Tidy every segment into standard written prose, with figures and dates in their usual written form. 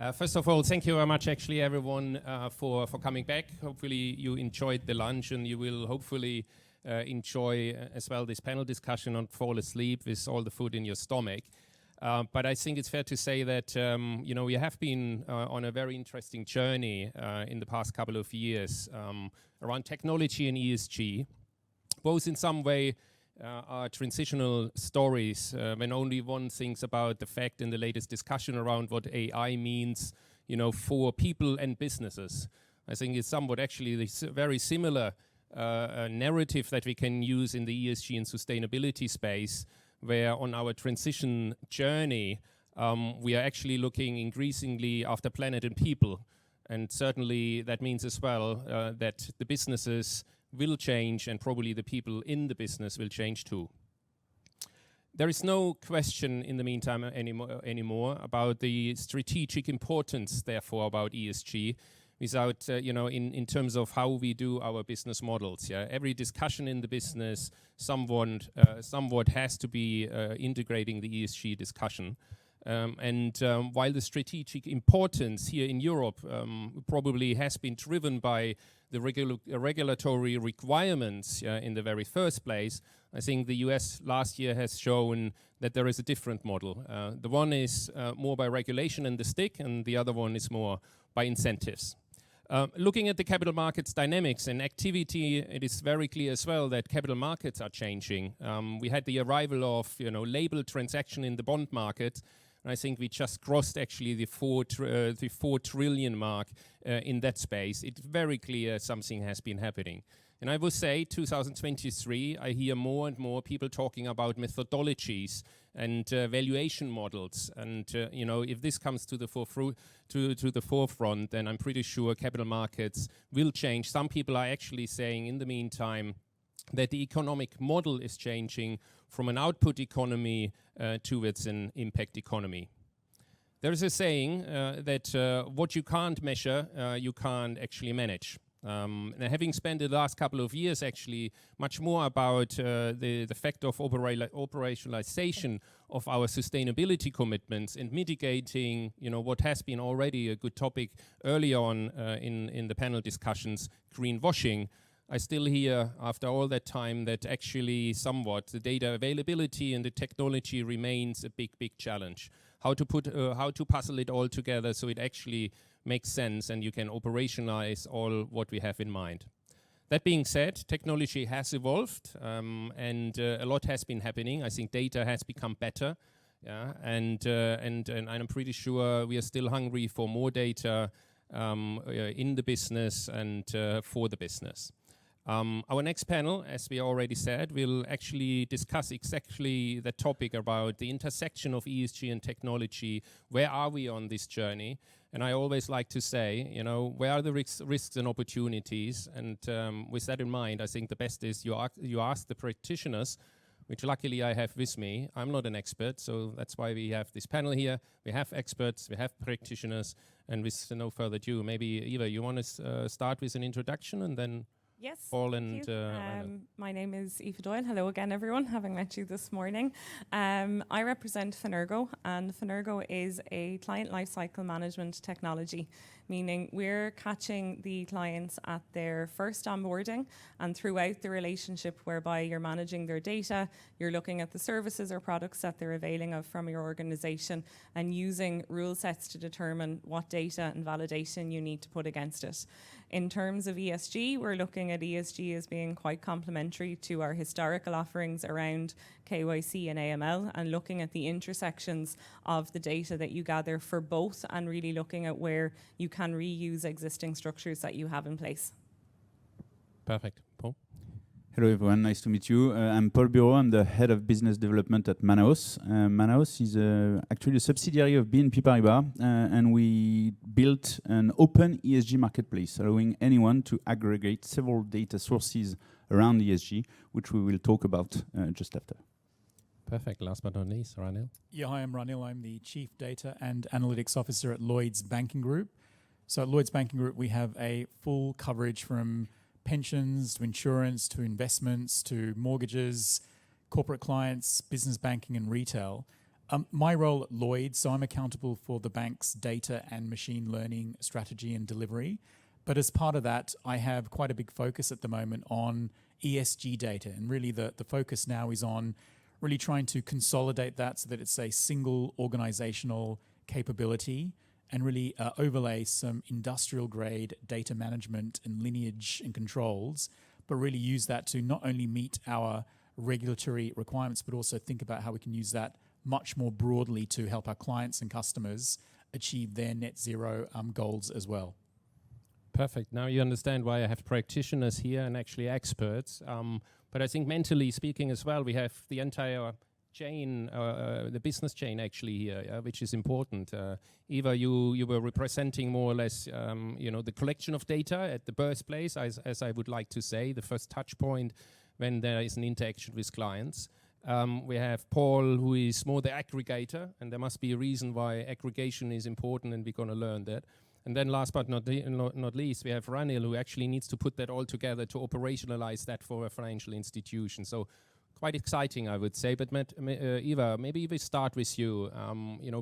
First of all, thank you very much, actually, everyone, for coming back. Hopefully you enjoyed the lunch, and you will hopefully enjoy as well this panel discussion and fall asleep with all the food in your stomach. But I think it's fair to say that we have been on a very interesting journey in the past couple of years around technology and ESG, both in some way are transitional stories when only one thinks about the fact in the latest discussion around what AI means, for people and businesses. I think it's somewhat actually this very similar narrative that we can use in the ESG and sustainability space, where on our transition journey, we are actually looking increasingly after planet and people. And certainly that means as well that the businesses will change, and probably the people in the business will change too. There is no question in the meantime anymore about the strategic importance, therefore, about ESG, without, in terms of how we do our business models. Yeah? Every discussion in the business somewhat has to be integrating the ESG discussion. While the strategic importance here in Europe probably has been driven by the regulatory requirements in the very first place, I think the US last year has shown that there is a different model. The one is more by regulation and the stick, and the other one is more by incentives. Looking at the capital markets dynamics and activity, it is very clear as well that capital markets are changing. We had the arrival of labeled transaction in the bond market. I think we just crossed actually the 4 trillion mark in that space. It's very clear something has been happening. And I will say 2023, I hear more and more people talking about methodologies and valuation models. And if this comes to the forefront, then I'm pretty sure capital markets will change. Some people are actually saying in the meantime that the economic model is changing from an output economy towards an impact economy. There is a saying that what you can't measure, you can't actually manage. Having spent the last couple of years actually much more about the fact of operationalization of our sustainability commitments and mitigating what has been already a good topic early on in the panel discussions, greenwashing, I still hear after all that time that actually somewhat the data availability and the technology remains a big challenge. How to puzzle it all together so it actually makes sense and you can operationalize all what we have in mind. That being said, technology has evolved and a lot has been happening. I think data has become better, and I'm pretty sure we are still hungry for more data in the business and for the business. Our next panel, as we already said, will actually discuss exactly the topic about the intersection of ESG and technology. Where are we on this journey? And I always like to say, where are the risks and opportunities? And with that in mind, I think the best is you ask the practitioners, which luckily I have with me. I'm not an expert, so that's why we have this panel here. We have experts, we have practitioners, and with no further ado, maybe Eva, you want to start with an introduction and then... Yes, Paul and my name is Aoife Doyle. Hello again, everyone, having met you this morning. I represent Finergo, and Finergo is a client lifecycle management technology, meaning we're catching the clients at their first onboarding and throughout the relationship, whereby you're managing their data, you're looking at the services or products that they're availing of from your organization and using rule sets to determine what data and validation you need to put against it. In terms of ESG, we're looking at ESG as being quite complementary to our historical offerings around KYC and AML, and looking at the intersections of the data that you gather for both, and really looking at where you can reuse existing structures that you have in place. Perfect. Paul? Hello everyone, nice to meet you. I'm Paul Bureau, I'm the head of business development at Manaus. Manaus is actually a subsidiary of BNP Paribas, and we built an open ESG marketplace, allowing anyone to aggregate several data sources around ESG, which we will talk about just after. Perfect. Last but not least, Ranil. Yeah, hi, I'm Ranil. I'm the Chief Data and Analytics Officer at Lloyds Banking Group. So at Lloyds Banking Group, we have a full coverage from pensions to insurance to investments to mortgages, corporate clients, business banking and retail. My role at Lloyds, so I'm accountable for the bank's data and machine learning strategy and delivery. But as part of that, I have quite a big focus at the moment on ESG data. And really the focus now is on really trying to consolidate that so that it's a single organizational capability and really overlay some industrial grade data management and lineage and controls, but really use that to not only meet our regulatory requirements, but also think about how we can use that much more broadly to help our clients and customers achieve their net zero goals as well. Perfect. Now you understand why I have practitioners here and actually experts. But I think mentally speaking as well, we have the entire chain, the business chain actually here, which is important. Eva, you were representing more or less, the collection of data at the birthplace, as I would like to say, the first touch point when there is an interaction with clients. We have Paul, who is more the aggregator, and there must be a reason why aggregation is important, and we're going to learn that. And then last but not least, we have Ranil, who actually needs to put that all together to operationalize that for a financial institution. So quite exciting, I would say. But Eva, maybe we start with you.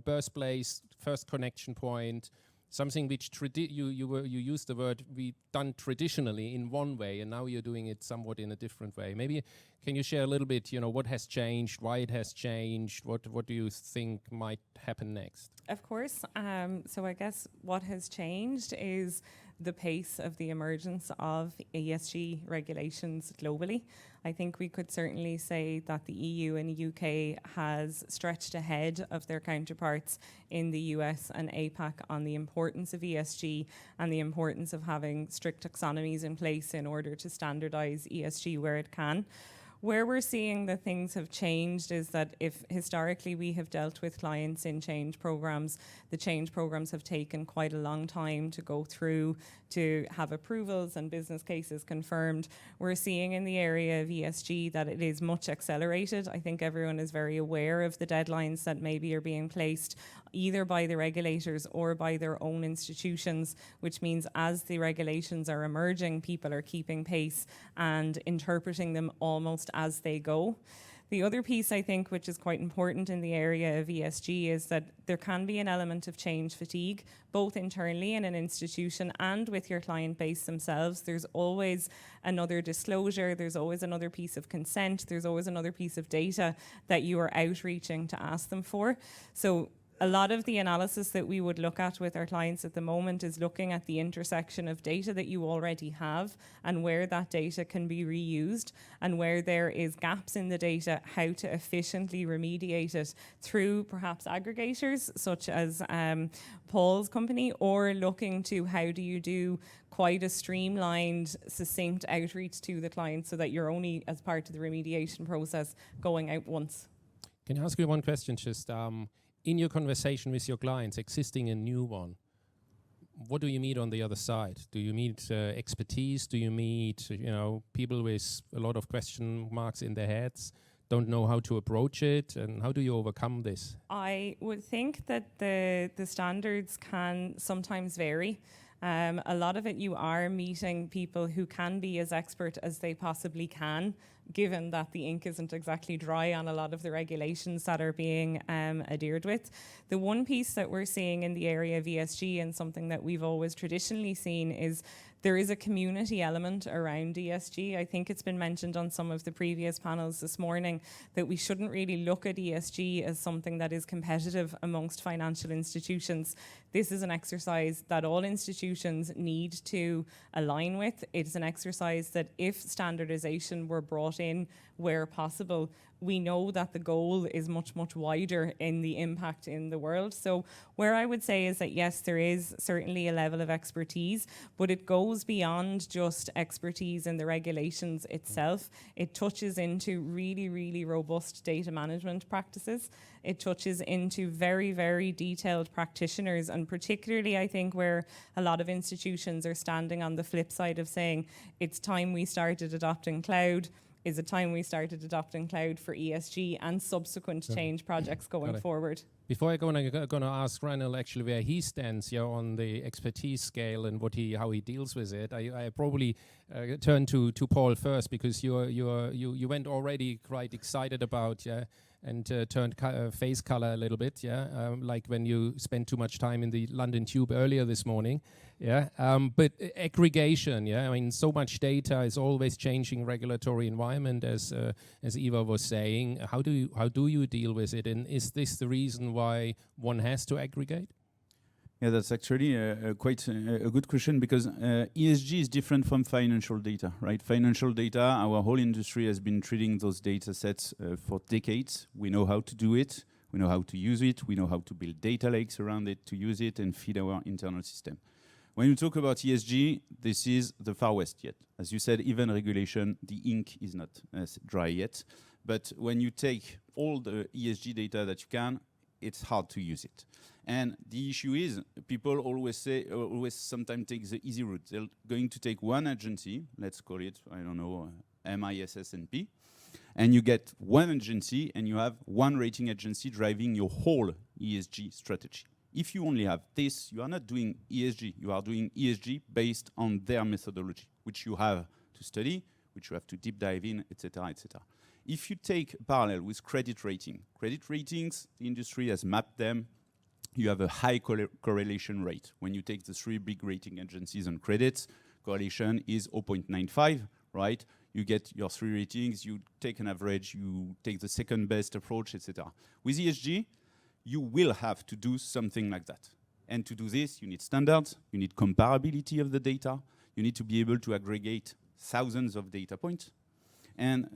Birthplace, first connection point, something which you used the word we done traditionally in one way, and now you're doing it somewhat in a different way. Maybe can you share a little bit, what has changed, why it has changed, what do you think might happen next? Of course. So I guess what has changed is the pace of the emergence of ESG regulations globally. I think we could certainly say that the EU and the UK has stretched ahead of their counterparts in the US and APAC on the importance of ESG and the importance of having strict taxonomies in place in order to standardize ESG where it can. Where we're seeing that things have changed is that if historically we have dealt with clients in change programs, the change programs have taken quite a long time to go through to have approvals and business cases confirmed. We're seeing in the area of ESG that it is much accelerated. I think everyone is very aware of the deadlines that maybe are being placed either by the regulators or by their own institutions, which means as the regulations are emerging, people are keeping pace and interpreting them almost as they go. The other piece, I think, which is quite important in the area of ESG is that there can be an element of change fatigue, both internally in an institution and with your client base themselves. There's always another disclosure, there's always another piece of consent, there's always another piece of data that you are outreaching to ask them for. So a lot of the analysis that we would look at with our clients at the moment is looking at the intersection of data that you already have and where that data can be reused, and where there is gaps in the data, how to efficiently remediate it through perhaps aggregators such as Paul's company, or looking to how do you do quite a streamlined, succinct outreach to the client so that you're only, as part of the remediation process, going out once. Can I ask you one question? Just in your conversation with your clients, existing a new one, what do you meet on the other side? Do you meet expertise? Do you meet people with a lot of question marks in their heads, don't know how to approach it, and how do you overcome this? I would think that the standards can sometimes vary. A lot of it, you are meeting people who can be as expert as they possibly can, given that the ink isn't exactly dry on a lot of the regulations that are being adhered with. The one piece that we're seeing in the area of ESG, and something that we've always traditionally seen, is there is a community element around ESG. I think it's been mentioned on some of the previous panels this morning that we shouldn't really look at ESG as something that is competitive amongst financial institutions. This is an exercise that all institutions need to align with. It's an exercise that if standardization were brought in where possible, we know that the goal is much, much wider in the impact in the world. So where I would say is that, yes, there is certainly a level of expertise, but it goes beyond just expertise in the regulations itself. It touches into really, really robust data management practices. It touches into very, very detailed practitioners, and particularly I think where a lot of institutions are standing on the flip side of saying it's time we started adopting cloud. Is it time we started adopting cloud for ESG and subsequent change projects going forward? Before I'm gonna ask Ranil actually where he stands here on the expertise scale and how he deals with it, I probably turn to Paul first, because you went already quite excited about and turned face color a little bit, like when you spent too much time in the London Tube earlier this morning, but aggregation, I mean, so much data is always changing regulatory environment, as Eva was saying. How do you deal with it, and is this the reason why one has to aggregate? Yeah, that's actually quite a good question, because ESG is different from financial data, right? Financial data, our whole industry has been treating those data sets for decades. We know how to do it, we know how to use it, we know how to build data lakes around it to use it and feed our internal system. When you talk about ESG, this is the far west yet. As you said, even regulation, the ink is not dry yet. But when you take all the ESG data that you can, it's hard to use it. And the issue is, people always sometimes take the easy route. They're going to take one agency, let's call it, I don't know, MISS&P, and you get one agency and you have one rating agency driving your whole ESG strategy. If you only have this, you are not doing ESG. You are doing ESG based on their methodology, which you have to study, which you have to deep dive in, etc., etc. If you take parallel with credit ratings, the industry has mapped them. You have a high correlation rate. When you take the three big rating agencies on credits, correlation is 0.95, right? You get your three ratings, you take an average, you take the second best approach, etc. With ESG, you will have to do something like that. And to do this, you need standards, you need comparability of the data, you need to be able to aggregate thousands of data points. And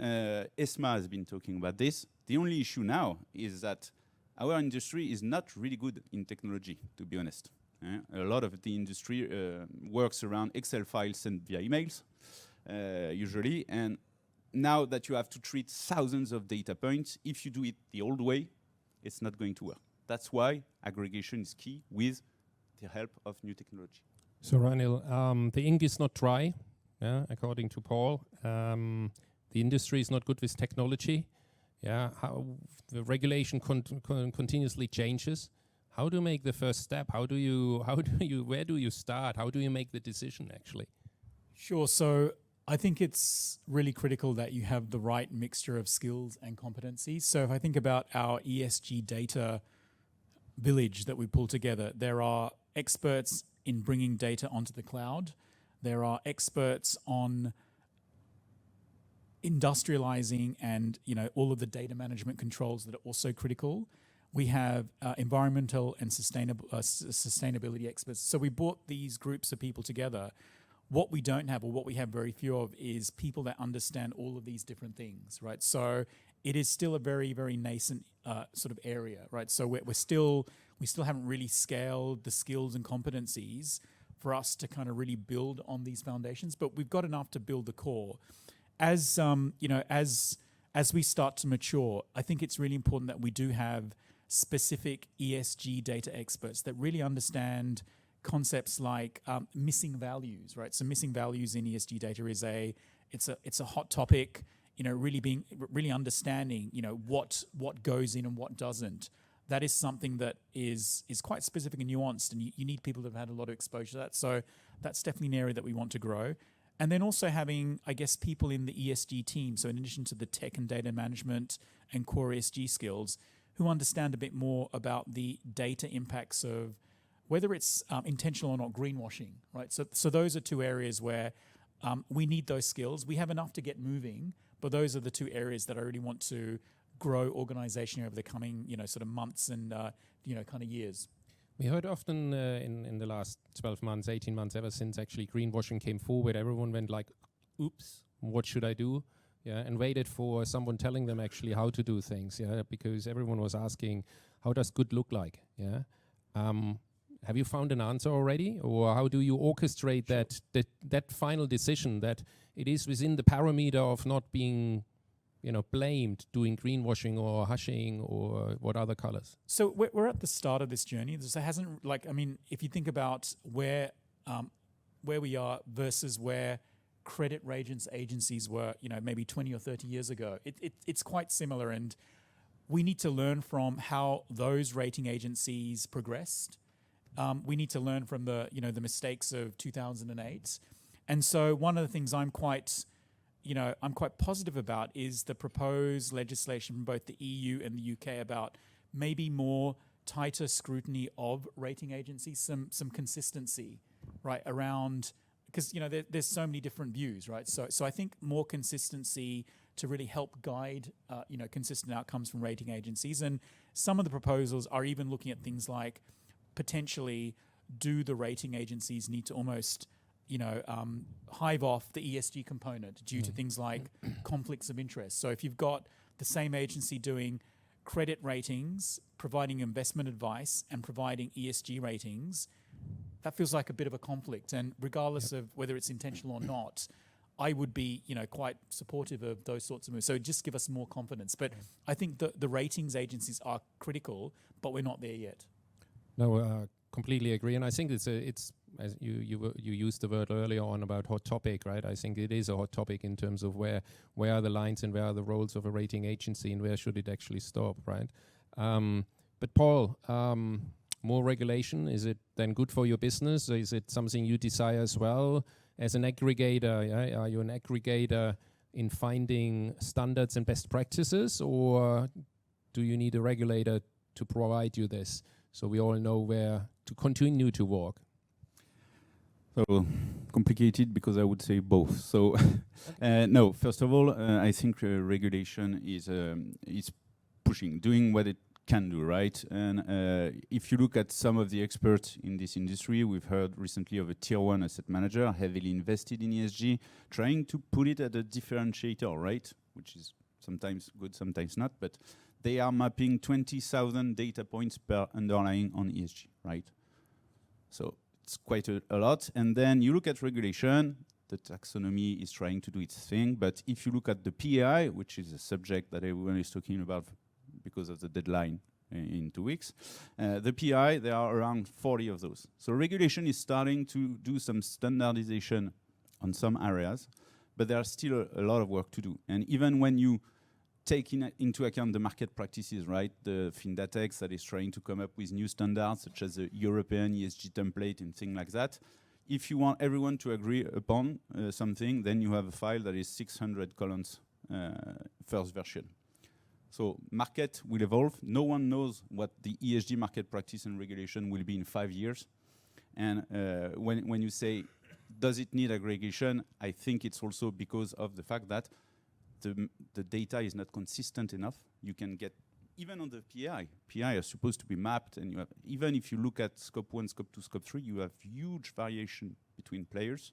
ESMA has been talking about this. The only issue now is that our industry is not really good in technology, to be honest. A lot of the industry works around Excel files sent via emails, usually. And now that you have to treat thousands of data points, if you do it the old way, it's not going to work. That's why aggregation is key with the help of new technology. So Ranil, the ink is not dry, according to Paul. The industry is not good with technology. How the regulation continuously changes. How do you make the first step? Where do you start? How do you make the decision, actually? Sure. So I think it's really critical that you have the right mixture of skills and competencies. So if I think about our ESG data village that we pull together, there are experts in bringing data onto the cloud. There are experts on industrializing and all of the data management controls that are also critical. We have environmental and sustainability experts. So we brought these groups of people together. What we don't have, or what we have very few of, is people that understand all of these different things, right? So it is still a very, very nascent sort of area, right? So we still haven't really scaled the skills and competencies for us to kind of really build on these foundations, but we've got enough to build the core. As we start to mature, I think it's really important that we do have specific ESG data experts that really understand concepts like missing values, right? So missing values in ESG data is it's a hot topic. Really understanding what goes in and what doesn't. That is something that is quite specific and nuanced, and you need people that have had a lot of exposure to that. So that's definitely an area that we want to grow. And then also having, I guess, people in the ESG team, so in addition to the tech and data management and core ESG skills, who understand a bit more about the data impacts of whether it's intentional or not greenwashing, right? So those are two areas where we need those skills. We have enough to get moving, but those are the two areas that I really want to grow organization over the coming, sort of months and, kind of years. We heard often in the last 12 months, 18 months, ever since actually greenwashing came forward, everyone went like, oops, what should I do? And waited for someone telling them actually how to do things, because everyone was asking, how does good look like? Have you found an answer already? Or how do you orchestrate that final decision that it is within the parameter of not being blamed doing greenwashing or hushing or what other colors? So we're at the start of this journey. There hasn't, if you think about where we are versus where credit ratings agencies were, maybe 20 or 30 years ago, it's quite similar. And we need to learn from how those rating agencies progressed. We need to learn from the mistakes of 2008. And so one of the things I'm quite positive about is the proposed legislation from both the EU and the UK about maybe more tighter scrutiny of rating agencies, some consistency, right, around, because there's so many different views, right? So I think more consistency to really help guide consistent outcomes from rating agencies. And some of the proposals are even looking at things like potentially, do the rating agencies need to almost hive off the ESG component due to things like conflicts of interest? So if you've got the same agency doing credit ratings, providing investment advice, and providing ESG ratings, that feels like a bit of a conflict. And regardless of whether it's intentional or not, I would be quite supportive of those sorts of moves. So just give us more confidence. But I think the ratings agencies are critical, but we're not there yet. No, completely agree. And I think it's as you used the word earlier on about hot topic, right? I think it is a hot topic in terms of where are the lines and where are the roles of a rating agency and where should it actually stop, right? But Paul, more regulation, is it then good for your business? Is it something you desire as well as an aggregator? Yeah? Are you an aggregator in finding standards and best practices, or do you need a regulator to provide you this so we all know where to continue to walk? So complicated, because I would say both. So no, first of all, I think regulation is pushing, doing what it can do, right? And if you look at some of the experts in this industry, we've heard recently of a tier 1 asset manager heavily invested in ESG, trying to put it at a differentiator, right? Which is sometimes good, sometimes not, but they are mapping 20,000 data points per underlying on ESG, right? So it's quite a lot. And then you look at regulation, the taxonomy is trying to do its thing. But if you look at the PAI, which is a subject that everyone is talking about because of the deadline in 2 weeks, the PAI, there are around 40 of those. So regulation is starting to do some standardization on some areas, but there's still a lot of work to do. And even when you take into account the market practices, right? The FinTech that is trying to come up with new standards, such as the European ESG template and things like that. If you want everyone to agree upon something, then you have a file that is 600 columns, first version. So market will evolve. No one knows what the ESG market practice and regulation will be in 5 years. And when you say, does it need aggregation? I think it's also because of the fact that the data is not consistent enough. You can get, even on the PI are supposed to be mapped, and you have, even if you look at scope 1, scope 2, scope 3, you have huge variation between players.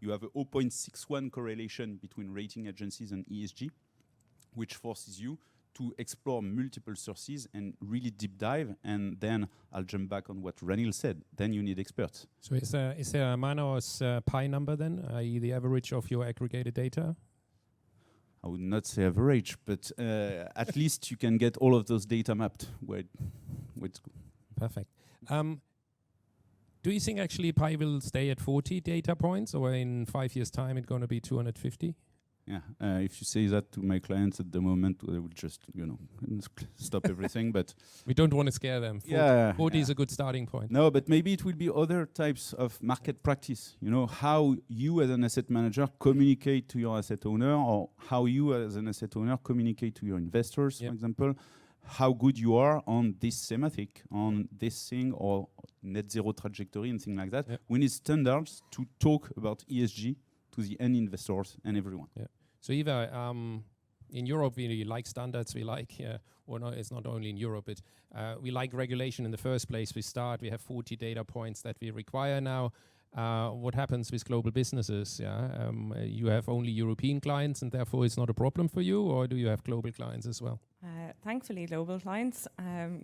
You have a 0.61 correlation between rating agencies and ESG, which forces you to explore multiple sources and really deep dive. And then I'll jump back on what Ranil said. Then you need experts. So is there a Manaus pi number then, i.e. the average of your aggregated data? I would not say average, but at least you can get all of those data mapped. Perfect. Do you think actually Pi will stay at 40 data points, or in 5 years' time it's going to be 250? Yeah, if you say that to my clients at the moment, they will just, stop everything. But we don't want to scare them. 40 is a good starting point. No, but maybe it will be other types of market practice. How you as an asset manager communicate to your asset owner, or how you as an asset owner communicate to your investors, for example. How good you are on this thematic, on this thing, or net zero trajectory and things like that. Yep. We need standards to talk about ESG to the end investors and everyone. Yeah. So Eva, in Europe we like standards, we like, or no, it's not only in Europe, but we like regulation in the first place. We have 40 data points that we require now. What happens with global businesses? You have only European clients and therefore it's not a problem for you, or do you have global clients as well? Thankfully, global clients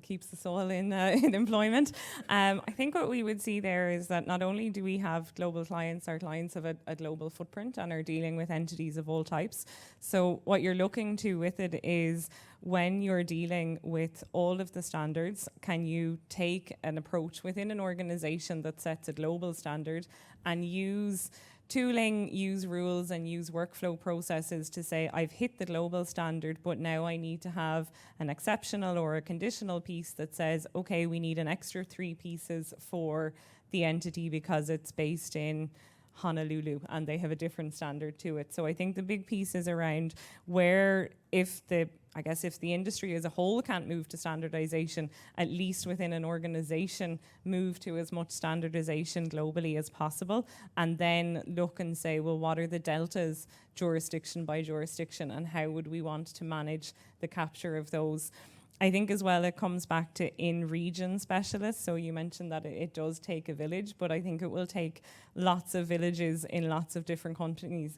keeps us all in employment. I think what we would see there is that not only do we have global clients, our clients have a global footprint and are dealing with entities of all types. So what you're looking to with it is, when you're dealing with all of the standards, can you take an approach within an organization that sets a global standard and use tooling, use rules and use workflow processes to say, I've hit the global standard, but now I need to have an exceptional or a conditional piece that says, okay, we need an extra 3 pieces for the entity because it's based in Honolulu and they have a different standard to it. So I think the big piece is around where if the industry as a whole can't move to standardization, at least within an organization, move to as much standardization globally as possible, and then look and say, well, what are the deltas jurisdiction by jurisdiction, and how would we want to manage the capture of those? I think as well it comes back to in-region specialists. So you mentioned that it does take a village, but I think it will take lots of villages in lots of different countries,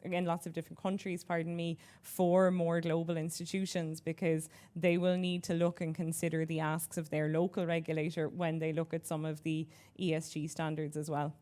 for more global institutions, because they will need to look and consider the asks of their local regulator when they look at some of the ESG standards as well.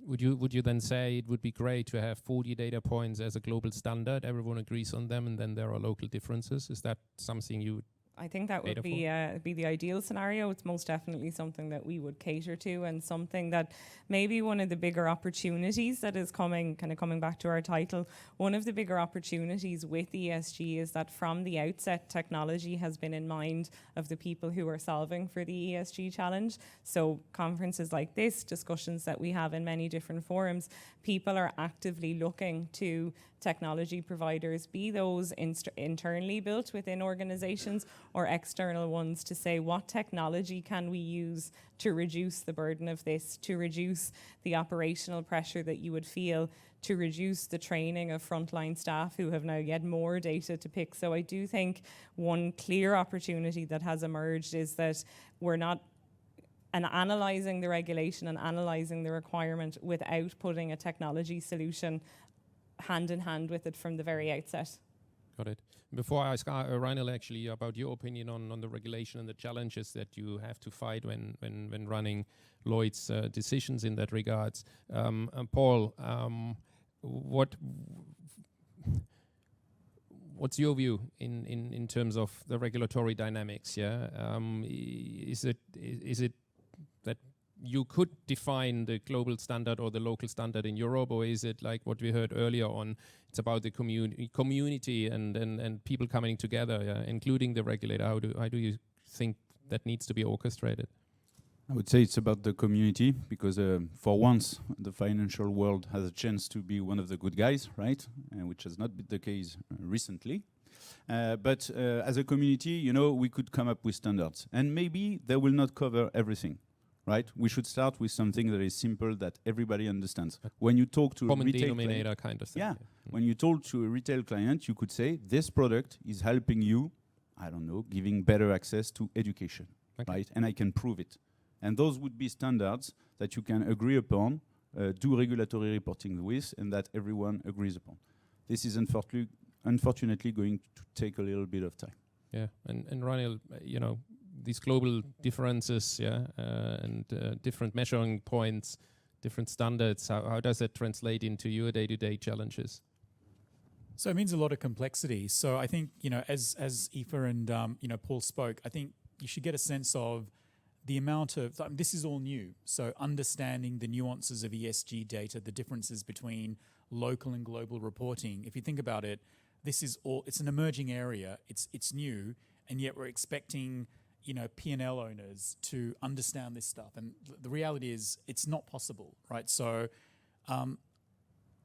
Would you then say it would be great to have 40 data points as a global standard, everyone agrees on them, and then there are local differences? Is that something you would I think that would be the ideal scenario. It's most definitely something that we would cater to, and something that maybe one of the bigger opportunities that is coming back to our title, one of the bigger opportunities with ESG is that from the outset, technology has been in mind of the people who are solving for the ESG challenge. So conferences like this, discussions that we have in many different forums, people are actively looking to technology providers, be those internally built within organizations or external ones, to say what technology can we use to reduce the burden of this, to reduce the operational pressure that you would feel, to reduce the training of frontline staff who have now yet more data to pick. So I do think one clear opportunity that has emerged is that we're not analysing the regulation and analysing the requirement without putting a technology solution hand in hand with it from the very outset. Got it. Before I ask Reinhold actually about your opinion on the regulation and the challenges that you have to fight when running Lloyd's decisions in that regards, Paul, what's your view in terms of the regulatory dynamics? Yeah, is it that you could define the global standard or the local standard in Europe, or is it like what we heard earlier on, it's about the community and people coming together, including the regulator? How do you think that needs to be orchestrated? I would say it's about the community, because for once the financial world has a chance to be one of the good guys, right? Which has not been the case recently. But as a community, we could come up with standards, and maybe they will not cover everything. Right? We should start with something that is simple, that everybody understands. When you talk to common a retail denominator client, kind of thing. yeah. When you talk to a retail client, you could say, this product is helping you, I don't know, giving better access to education, right? And I can prove it. And those would be standards that you can agree upon, do regulatory reporting with, and that everyone agrees upon. This is unfortunately going to take a little bit of time. Yeah, and Reinhold, these global differences, and different measuring points, different standards, how does that translate into your day-to-day challenges? So it means a lot of complexity. So I think, as Aoife and Paul spoke, I think you should get a sense of the amount of, this is all new. So understanding the nuances of ESG data, the differences between local and global reporting. If you think about it, it's an emerging area. It's new, and yet we're expecting P&L owners to understand this stuff. And the reality is it's not possible, right? So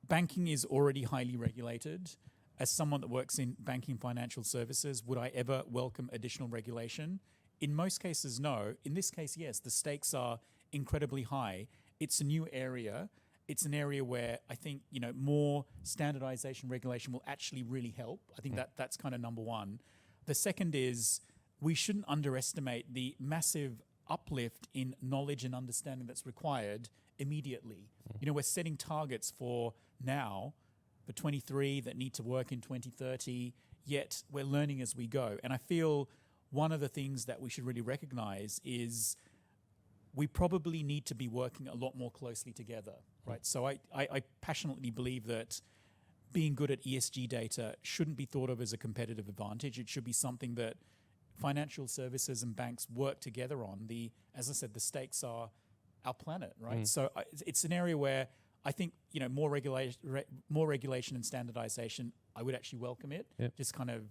banking is already highly regulated. As someone that works in banking financial services, would I ever welcome additional regulation? In most cases, no. In this case, yes, the stakes are incredibly high. It's a new area. It's an area where I think, more standardization regulation will actually really help. I think that's kind of number one. The second is, we shouldn't underestimate the massive uplift in knowledge and understanding that's required immediately. We're setting targets for 23 that need to work in 2030, yet we're learning as we go. And I feel one of the things that we should really recognize is we probably need to be working a lot more closely together, right? So I passionately believe that being good at ESG data shouldn't be thought of as a competitive advantage. It should be something that financial services and banks work together on. As I said, the stakes are our planet, right? So it's an area where I think more regulation and standardization. I would actually welcome it. Yep. Just kind of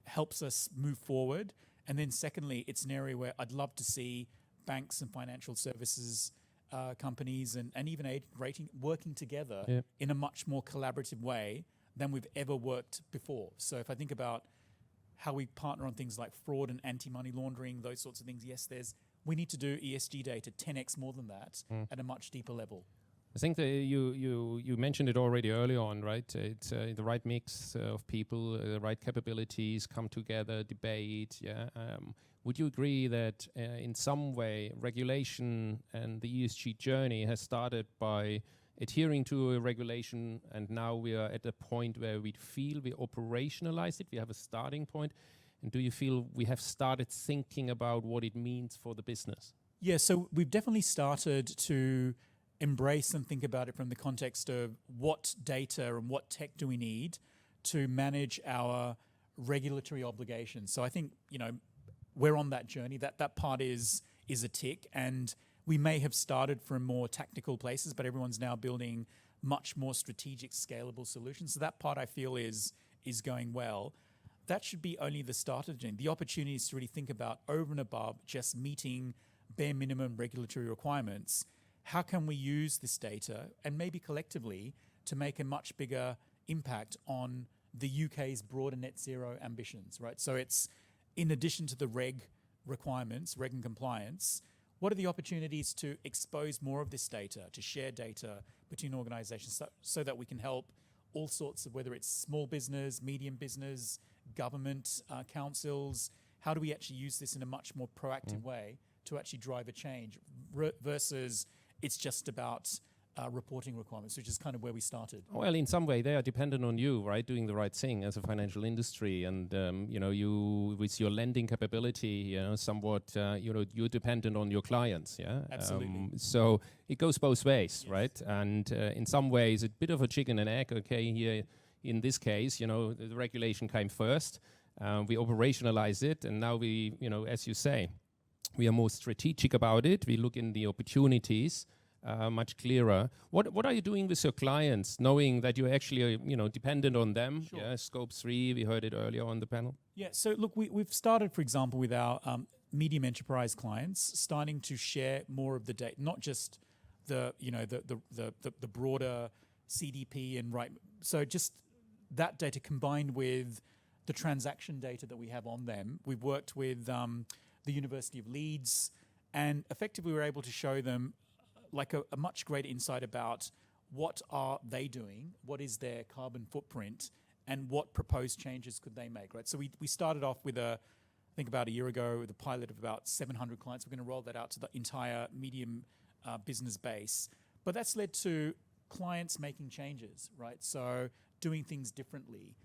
helps us move forward. And then secondly, it's an area where I'd love to see banks and financial services companies and even rating working together Yep. in a much more collaborative way than we've ever worked before. So if I think about how we partner on things like fraud and anti-money laundering, those sorts of things, yes, we need to do ESG data 10x more than that at a much deeper level. I think that you mentioned it already early on, right? It's the right mix of people, the right capabilities come together, debate. Yeah. Would you agree that in some way regulation and the ESG journey has started by adhering to a regulation, and now we are at a point where we feel we operationalize it, we have a starting point, and do you feel we have started thinking about what it means for the business? Yeah, so we've definitely started to embrace and think about it from the context of what data and what tech do we need to manage our regulatory obligations. So I think, we're on that journey. That part is a tick, and we may have started from more tactical places, but everyone's now building much more strategic, scalable solutions. So that part I feel is going well. That should be only the start of the journey. The opportunity is to really think about over and above just meeting bare minimum regulatory requirements. How can we use this data and maybe collectively to make a much bigger impact on the UK's broader net zero ambitions, right? So it's in addition to the reg requirements, reg and compliance, what are the opportunities to expose more of this data, to share data between organizations so that we can help all sorts of, whether it's small business, medium business, government, councils, how do we actually use this in a much more proactive way to actually drive a change versus it's just about reporting requirements, which is kind of where we started. Well, in some way, they are dependent on you, right? Doing the right thing as a financial industry, and you with your lending capability, somewhat, you're dependent on your clients, yeah. Absolutely. So it goes both ways, yes. Right? And in some ways, a bit of a chicken and egg. Okay, here in this case, the regulation came first. We operationalize it, and now we, as you say, we are more strategic about it. We look in the opportunities. Much clearer. What are you doing with your clients, knowing that you're actually dependent on them? Sure. Yeah, Scope 3. We heard it earlier on the panel. Yeah. So look, we've started, for example, with our medium enterprise clients, starting to share more of the data, not just the broader CDP and right. So just that data combined with the transaction data that we have on them. We've worked with the University of Leeds, and effectively we're able to show them like a much greater insight about what are they doing, what is their carbon footprint, and what proposed changes could they make, right? So we started off with I think about a year ago, with a pilot of about 700 clients. We're going to roll that out to the entire medium business base. But that's led to clients making changes, right? So doing things differently.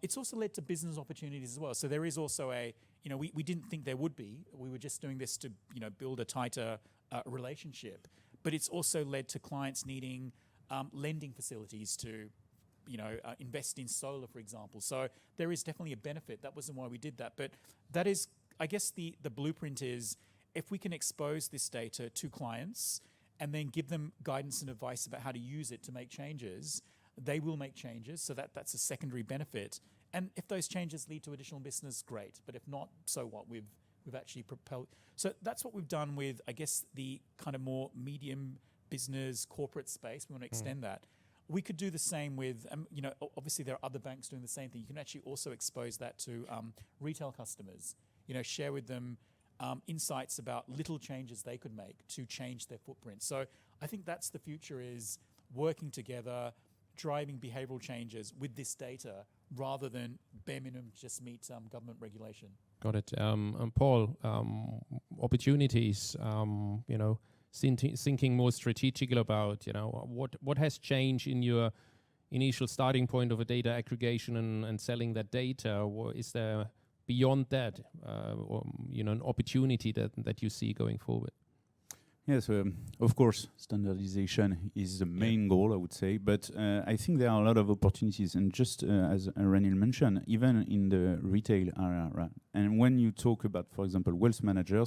It's also led to business opportunities as well. So there is also we didn't think there would be. We were just doing this to, build a tighter relationship. But it's also led to clients needing lending facilities to, invest in solar, for example. So there is definitely a benefit. That wasn't why we did that. But that is, I guess the blueprint is if we can expose this data to clients and then give them guidance and advice about how to use it to make changes, they will make changes. So that's a secondary benefit. And if those changes lead to additional business, great. But if not, so what? We've actually propelled. So that's what we've done with, I guess, the kind of more medium business corporate space. We want to extend that. We could do the same with, obviously there are other banks doing the same thing. You can actually also expose that to retail customers, share with them insights about little changes they could make to change their footprint. So I think that's the future, is working together, driving behavioral changes with this data rather than bare minimum just meet government regulation. Got it. Paul, opportunities, thinking more strategically about, what has changed in your initial starting point of a data aggregation and selling that data? Or is there beyond that, an opportunity that you see going forward? Yes, of course, standardization is the main goal, I would say. But I think there are a lot of opportunities. And just as Ranil mentioned, even in the retail area, right? And when you talk about, for example, wealth manager,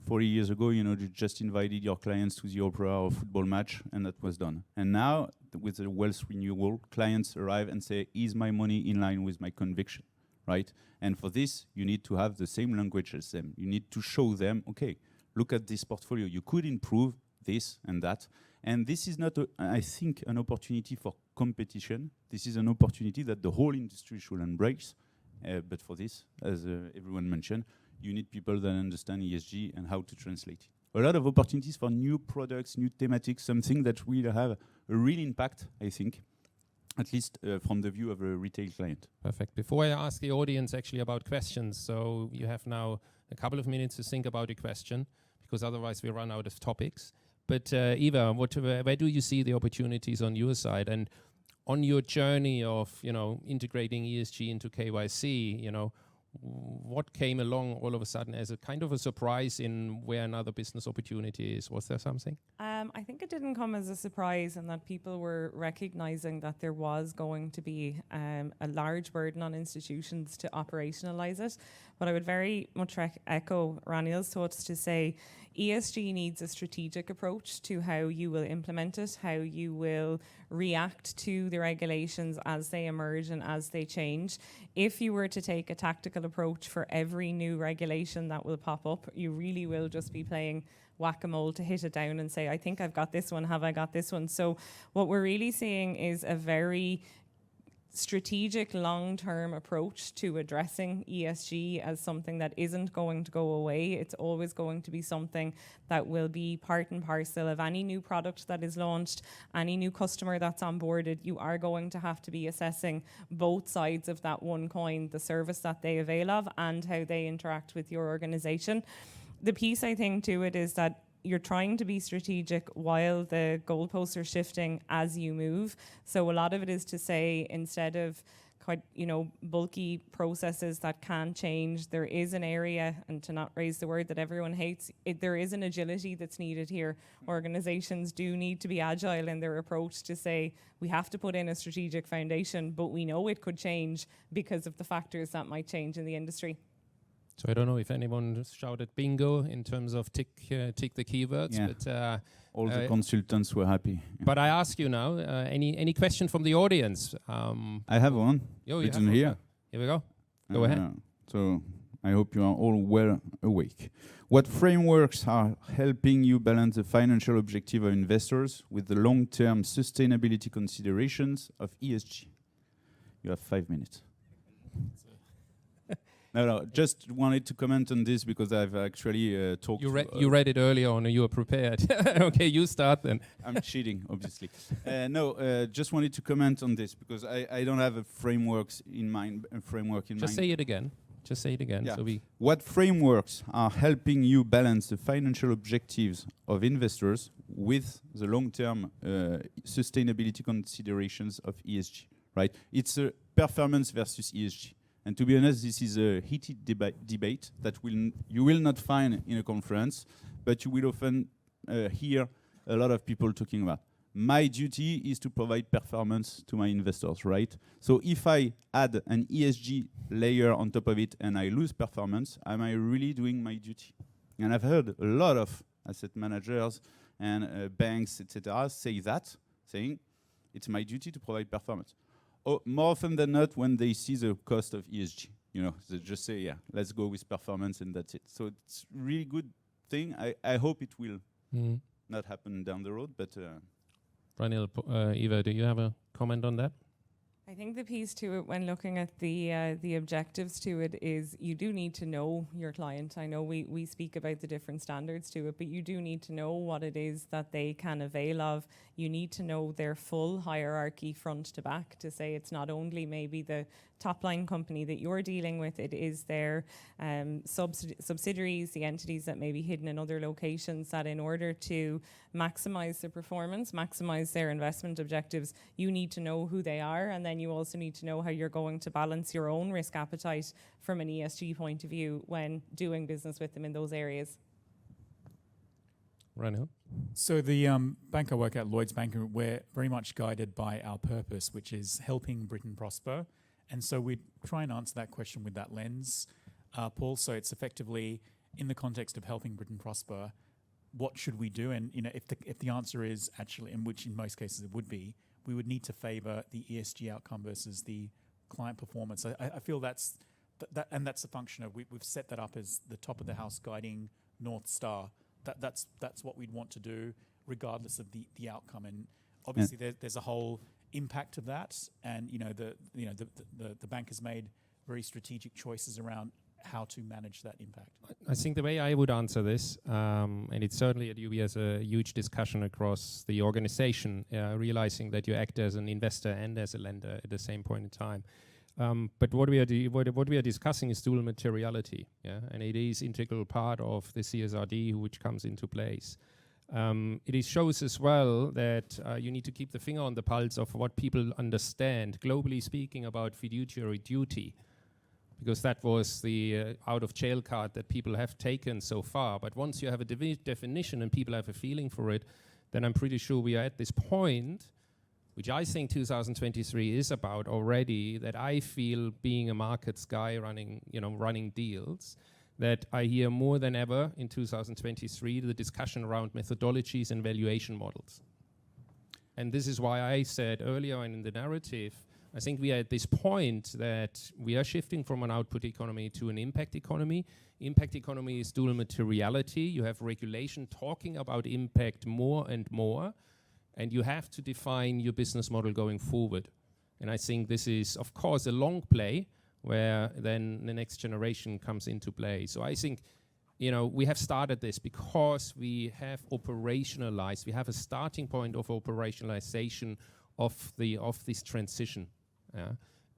40 years ago, you just invited your clients to the opera or football match, and that was done. And now, with the wealth renewal, clients arrive and say, is my money in line with my conviction, right? And for this, you need to have the same language as them. You need to show them, okay, look at this portfolio. You could improve this and that. And this is not, I think, an opportunity for competition. This is an opportunity that the whole industry should embrace. But for this, as everyone mentioned, you need people that understand ESG and how to translate it. A lot of opportunities for new products, new thematics, something that will have a real impact, I think, at least from the view of a retail client. Perfect. Before I ask the audience actually about questions, so you have now a couple of minutes to think about a question, because otherwise we run out of topics. But Eva, where do you see the opportunities on your side? And on your journey of, integrating ESG into KYC, what came along all of a sudden as a kind of a surprise in where another business opportunity is? Was there something? I think it didn't come as a surprise, and that people were recognizing that there was going to be a large burden on institutions to operationalize it. But I would very much echo Raniel's thoughts to say ESG needs a strategic approach to how you will implement it, how you will react to the regulations as they emerge and as they change. If you were to take a tactical approach for every new regulation that will pop up, you really will just be playing whack-a-mole to hit it down and say, I think I've got this one, have I got this one? So what we're really seeing is a very strategic long-term approach to addressing ESG as something that isn't going to go away. It's always going to be something that will be part and parcel of any new product that is launched, any new customer that's onboarded. You are going to have to be assessing both sides of that one coin, the service that they avail of and how they interact with your organization. The piece I think to it is that you're trying to be strategic while the goalposts are shifting as you move. So a lot of it is to say, instead of quite, bulky processes that can change, there is an area, and to not raise the word that everyone hates, there is an agility that's needed here. Organizations do need to be agile in their approach to say, we have to put in a strategic foundation, but we know it could change because of the factors that might change in the industry. So I don't know if anyone shouted bingo in terms of tick the keywords, but all the consultants were happy. But I ask you now, any question from the audience? I have one. It's here. Here we go. Go ahead. So I hope you are all well awake. What frameworks are helping you balance the financial objective of investors with the long-term sustainability considerations of ESG? You have 5 minutes. No, just wanted to comment on this because I've actually talked. You read it earlier on, and you were prepared. Okay, you start then. I'm cheating, obviously. Just wanted to comment on this because I don't have a framework in mind. Just say it again. Yeah. So what frameworks are helping you balance the financial objectives of investors with the long-term sustainability considerations of ESG? Right? It's a performance versus ESG. And to be honest, this is a heated debate that you will not find in a conference, but you will often hear a lot of people talking about. My duty is to provide performance to my investors, right? So if I add an ESG layer on top of it and I lose performance, am I really doing my duty? And I've heard a lot of asset managers and banks, etc., saying it's my duty to provide performance. More often than not, when they see the cost of ESG, they just say, yeah, let's go with performance and that's it. So it's a really good thing. I hope it will not happen down the road, but... Raniel, Eva, do you have a comment on that? I think the piece to it when looking at the objectives to it is you do need to know your client. I know we speak about the different standards to it, but you do need to know what it is that they can avail of. You need to know their full hierarchy front to back to say it's not only maybe the top line company that you're dealing with, it is their subsidiaries, the entities that may be hidden in other locations, that in order to maximize their performance, maximize their investment objectives, you need to know who they are, and then you also need to know how you're going to balance your own risk appetite from an ESG point of view when doing business with them in those areas. Raniel? So the bank I work at, Lloyds Bank, we're very much guided by our purpose, which is helping Britain prosper. And so we try and answer that question with that lens, Paul. So it's effectively, in the context of helping Britain prosper, what should we do? And if the answer is actually, in which in most cases it would be, we would need to favour the ESG outcome versus the client performance. I feel that's a function of we've set that up as the top of the house guiding North Star. That's what we'd want to do regardless of the outcome. And obviously there's a whole impact of that. And the bank has made very strategic choices around how to manage that impact. I think the way I would answer this, and it's certainly at UBS a huge discussion across the organization, realizing that you act as an investor and as a lender at the same point in time. But what we are discussing is dual materiality, and it is integral part of the CSRD which comes into place. It shows as well that you need to keep the finger on the pulse of what people understand, globally speaking, about fiduciary duty, because that was the out of jail card that people have taken so far. But once you have a definition and people have a feeling for it, then I'm pretty sure we are at this point, which I think 2023 is about already, that I feel, being a markets guy running deals, that I hear more than ever in 2023 the discussion around methodologies and valuation models. And this is why I said earlier in the narrative, I think we are at this point that we are shifting from an output economy to an impact economy. Impact economy is dual materiality. You have regulation talking about impact more and more, and you have to define your business model going forward. And I think this is, of course, a long play where then the next generation comes into play. So I think, we have started this because we have operationalized, we have a starting point of operationalization of this transition.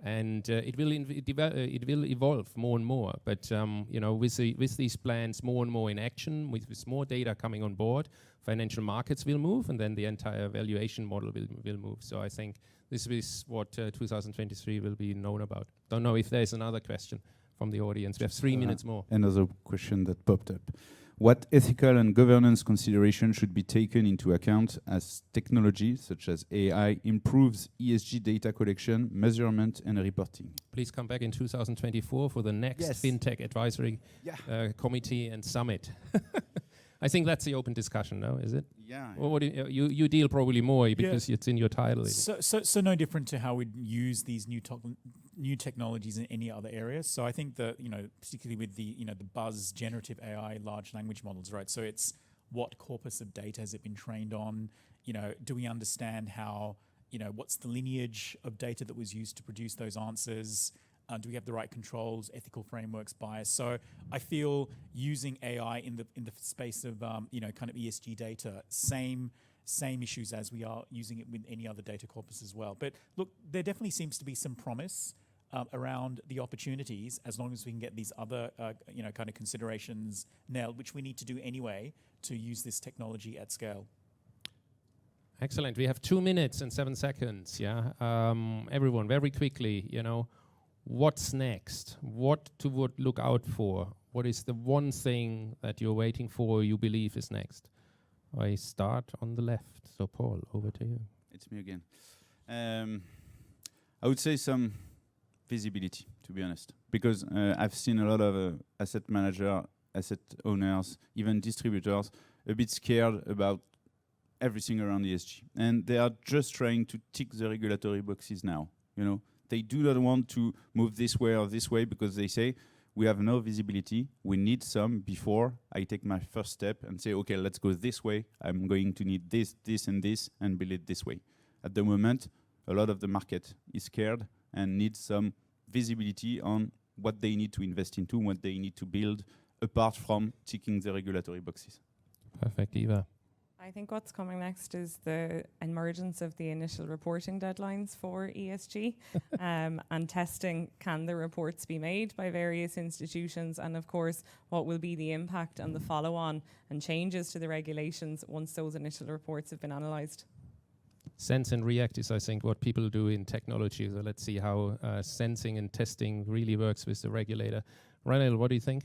And it will evolve more and more. But with these plans more and more in action, with more data coming on board, financial markets will move, and then the entire valuation model will move. So I think this is what 2023 will be known about. Don't know if there's another question from the audience. We have 3 minutes more. Another question that popped up. What ethical and governance considerations should be taken into account as technology, such as AI, improves ESG data collection, measurement, and reporting? Please come back in 2024 for the next FinTech Advisory Committee and Summit. I think that's the open discussion now, is it? Yeah. Or what you deal probably more because it's in your title. So no different to how we'd use these new technologies in any other areas. So I think that, particularly with the buzz generative AI large language models, right? So it's what corpus of data has it been trained on? Do we understand how, what's the lineage of data that was used to produce those answers? Do we have the right controls, ethical frameworks, bias? So I feel using AI in the space of kind of ESG data, same issues as we are using it with any other data corpus as well. But look, there definitely seems to be some promise around the opportunities, as long as we can get these other kind of considerations nailed, which we need to do anyway to use this technology at scale. Excellent. We have 2 minutes and 7 seconds. Everyone, very quickly, what's next? What to look out for? What is the one thing that you're waiting for, you believe is next? I start on the left. So Paul, over to you. It's me again. I would say some visibility, to be honest, because I've seen a lot of asset managers, asset owners, even distributors, a bit scared about everything around ESG. And they are just trying to tick the regulatory boxes now, They do not want to move this way or this way because they say, we have no visibility. We need some before I take my first step and say, okay, let's go this way. I'm going to need this, this, and this, and build it this way. At the moment, a lot of the market is scared and needs some visibility on what they need to invest into, what they need to build, apart from ticking the regulatory boxes. Perfect, Eva. I think what's coming next is the emergence of the initial reporting deadlines for ESG and testing, can the reports be made by various institutions, and of course what will be the impact and the follow-on and changes to the regulations once those initial reports have been analysed. Sense and react is, I think, what people do in technology. So let's see how sensing and testing really works with the regulator. Ranil, what do you think?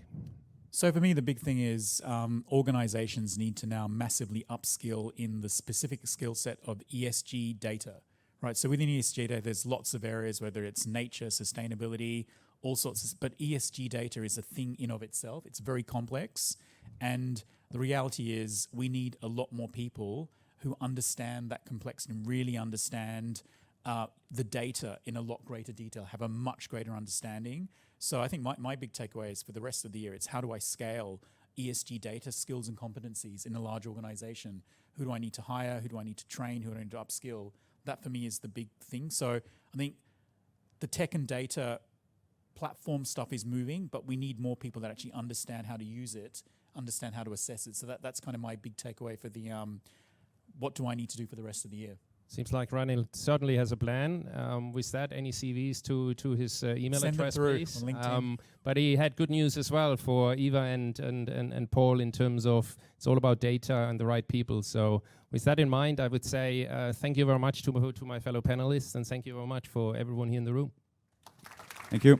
So for me, the big thing is organizations need to now massively upskill in the specific skill set of ESG data, right? So within ESG data, there's lots of areas, whether it's nature, sustainability, all sorts of, but ESG data is a thing in of itself. It's very complex. And the reality is we need a lot more people who understand that complexity and really understand the data in a lot greater detail, have a much greater understanding. So I think my big takeaway is for the rest of the year, it's how do I scale ESG data skills and competencies in a large organization? Who do I need to hire? Who do I need to train? Who do I need to upskill? That for me is the big thing. So I think the tech and data platform stuff is moving, but we need more people that actually understand how to use it, understand how to assess it. So that's kind of my big takeaway for the what do I need to do for the rest of the year. Seems like Ranil certainly has a plan. With that, any CVs to his email Send address, them through please? on LinkedIn. But he had good news as well for Eva and Paul in terms of it's all about data and the right people. So with that in mind, I would say thank you very much to my fellow panelists, and thank you very much for everyone here in the room. Thank you.